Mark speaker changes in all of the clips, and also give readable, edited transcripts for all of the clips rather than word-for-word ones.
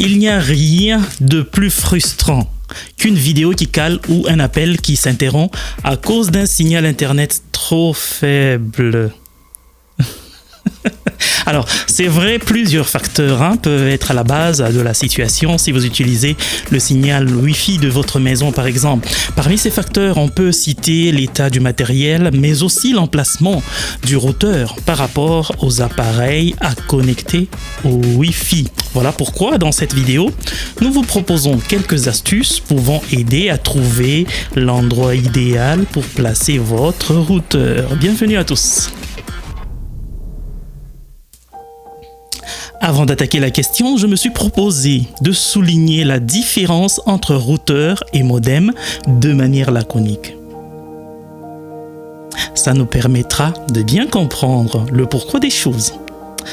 Speaker 1: Il n'y a rien de plus frustrant qu'une vidéo qui cale ou un appel qui s'interrompt à cause d'un signal internet trop faible. Alors, c'est vrai, plusieurs facteurs peuvent être à la base de la situation si vous utilisez le signal Wi-Fi de votre maison, par exemple. Parmi ces facteurs, on peut citer l'état du matériel, mais aussi l'emplacement du routeur par rapport aux appareils à connecter au Wi-Fi. Voilà pourquoi, dans cette vidéo, nous vous proposons quelques astuces pouvant aider à trouver l'endroit idéal pour placer votre routeur. Bienvenue à tous. Avant d'attaquer la question, je me suis proposé de souligner la différence entre routeur et modem de manière laconique. Ça nous permettra de bien comprendre le pourquoi des choses.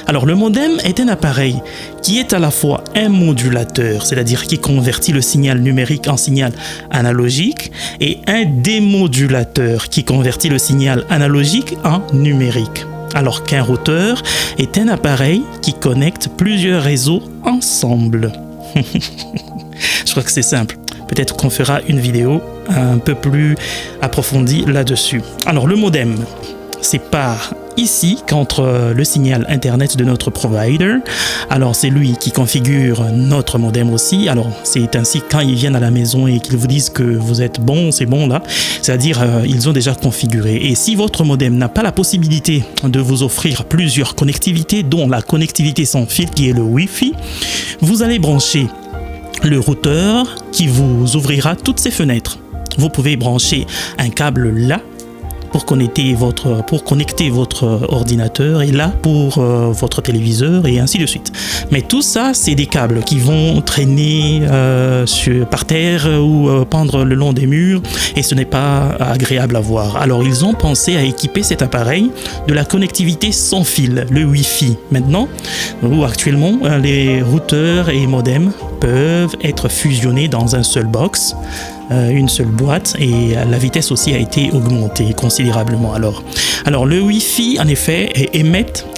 Speaker 1: Alors, le modem est un appareil qui est à la fois un modulateur, c'est-à-dire qui convertit le signal numérique en signal analogique, et un démodulateur qui convertit le signal analogique en numérique. Alors qu'un routeur est un appareil qui connecte plusieurs réseaux ensemble. Je crois que c'est simple. Peut-être qu'on fera une vidéo un peu plus approfondie là-dessus. Alors le modem sépare ici qu'entre le signal internet de notre provider. Alors c'est lui qui configure notre modem aussi. Alors c'est ainsi quand ils viennent à la maison et qu'ils vous disent que vous êtes bon, c'est bon là. C'est-à-dire ils ont déjà configuré. Et si votre modem n'a pas la possibilité de vous offrir plusieurs connectivités, dont la connectivité sans fil qui est le Wi-Fi, vous allez brancher le routeur qui vous ouvrira toutes ces fenêtres. Vous pouvez brancher un câble là pour connecter votre ordinateur et là pour votre téléviseur et ainsi de suite. Mais tout ça, c'est des câbles qui vont traîner par terre ou pendre le long des murs et ce n'est pas agréable à voir. Alors, ils ont pensé à équiper cet appareil de la connectivité sans fil, le Wi-Fi. Maintenant, ou actuellement, les routeurs et modems peuvent être fusionnés dans un seul box, une seule boîte, et la vitesse aussi a été augmentée considérablement. Alors le Wi-Fi en effet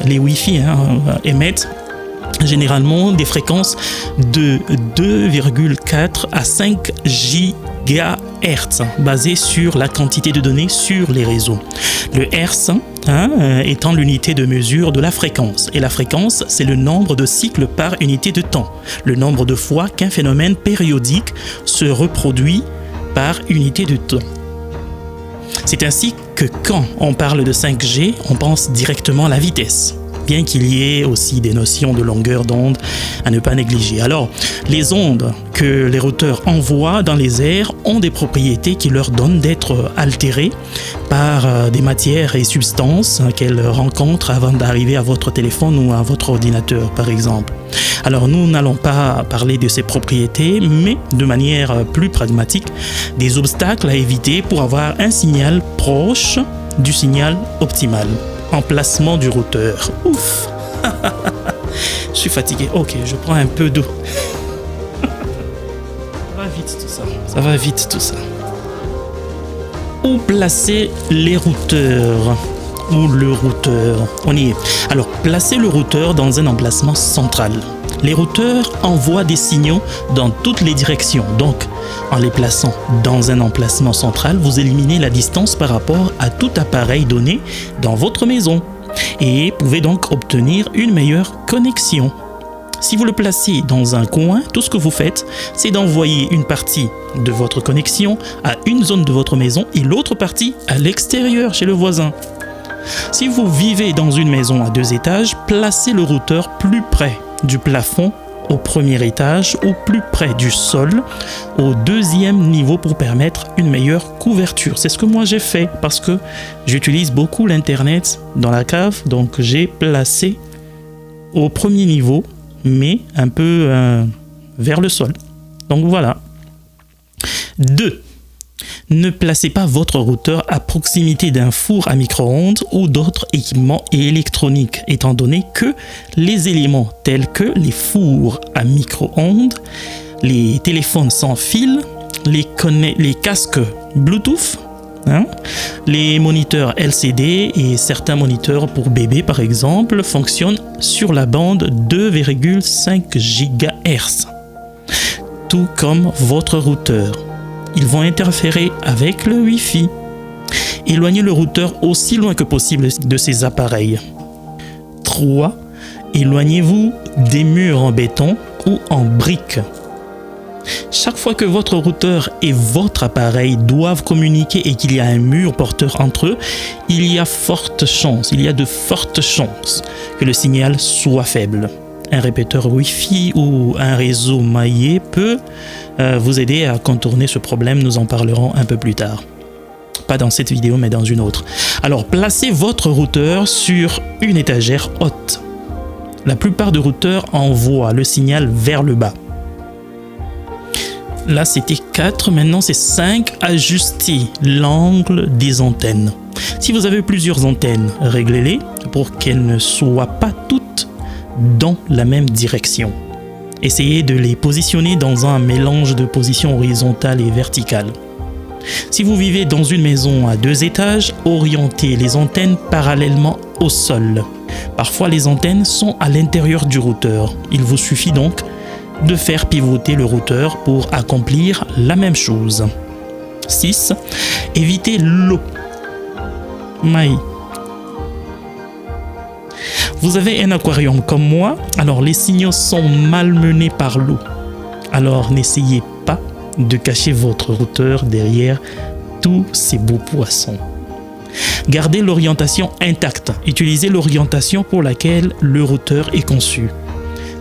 Speaker 1: les Wi-Fi émettent généralement des fréquences de 2,4 à 5 GHz basées sur la quantité de données sur les réseaux. Le Hertz étant l'unité de mesure de la fréquence. Et la fréquence, c'est le nombre de cycles par unité de temps. Le nombre de fois qu'un phénomène périodique se reproduit par unité de temps. C'est ainsi que quand on parle de 5G, on pense directement à la vitesse, bien qu'il y ait aussi des notions de longueur d'onde à ne pas négliger. Alors, les ondes que les routeurs envoient dans les airs ont des propriétés qui leur donnent d'être altérées par des matières et substances qu'elles rencontrent avant d'arriver à votre téléphone ou à votre ordinateur, par exemple. Alors, nous n'allons pas parler de ces propriétés, mais de manière plus pragmatique, des obstacles à éviter pour avoir un signal proche du signal optimal. Emplacement du routeur. Ouf. Je suis fatigué. Ok, je prends un peu d'eau. Ça va vite tout ça. Où placer les routeurs ou le routeur? On y est. Alors, placez le routeur dans un emplacement central. Les routeurs envoient des signaux dans toutes les directions. Donc, en les plaçant dans un emplacement central, vous éliminez la distance par rapport à tout appareil donné dans votre maison et pouvez donc obtenir une meilleure connexion. Si vous le placez dans un coin, tout ce que vous faites, c'est d'envoyer une partie de votre connexion à une zone de votre maison et l'autre partie à l'extérieur, chez le voisin. Si vous vivez dans une maison à 2 étages, placez le routeur plus près du plafond au premier étage ou plus près du sol au 2e niveau pour permettre une meilleure couverture. C'est ce que moi j'ai fait parce que j'utilise beaucoup l'internet dans la cave, donc j'ai placé au premier niveau mais un peu vers le sol. Donc voilà. 2. Ne placez pas votre routeur à proximité d'un four à micro-ondes ou d'autres équipements électroniques, étant donné que les éléments tels que les fours à micro-ondes, les téléphones sans fil, les casques Bluetooth, les moniteurs LCD et certains moniteurs pour bébés par exemple fonctionnent sur la bande 2,5 GHz. tout comme votre routeur. Ils vont interférer avec le Wi-Fi. Éloignez le routeur aussi loin que possible de ces appareils. 3. Éloignez-vous des murs en béton ou en briques. Chaque fois que votre routeur et votre appareil doivent communiquer et qu'il y a un mur porteur entre eux, il y a de fortes chances que le signal soit faible. Un répéteur Wi-Fi ou un réseau maillé peut vous aider à contourner ce problème. Nous en parlerons un peu plus tard. Pas dans cette vidéo, mais dans une autre. Alors, placez votre routeur sur une étagère haute. La plupart de routeurs envoient le signal vers le bas. Là, c'était 4, maintenant c'est 5. Ajustez l'angle des antennes. Si vous avez plusieurs antennes, réglez-les pour qu'elles ne soient pas toutes dans la même direction. Essayez de les positionner dans un mélange de positions horizontales et verticales. Si vous vivez dans une maison à 2 étages, orientez les antennes parallèlement au sol. Parfois, les antennes sont à l'intérieur du routeur. Il vous suffit donc de faire pivoter le routeur pour accomplir la même chose. 6. Évitez l'eau. Vous avez un aquarium comme moi, alors les signaux sont malmenés par l'eau. Alors n'essayez pas de cacher votre routeur derrière tous ces beaux poissons. Gardez l'orientation intacte. Utilisez l'orientation pour laquelle le routeur est conçu.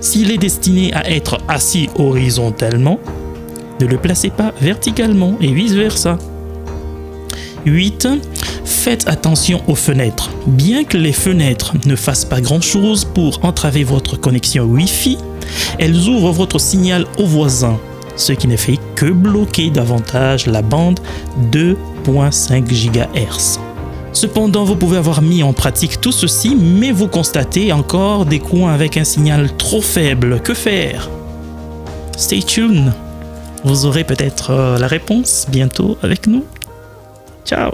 Speaker 1: S'il est destiné à être assis horizontalement, ne le placez pas verticalement et vice-versa. 8. Faites attention aux fenêtres. Bien que les fenêtres ne fassent pas grand-chose pour entraver votre connexion Wi-Fi, elles ouvrent votre signal aux voisins, ce qui ne fait que bloquer davantage la bande 2.5 GHz. Cependant, vous pouvez avoir mis en pratique tout ceci, mais vous constatez encore des coins avec un signal trop faible. Que faire? Stay tuned. Vous aurez peut-être la réponse bientôt avec nous. Ciao!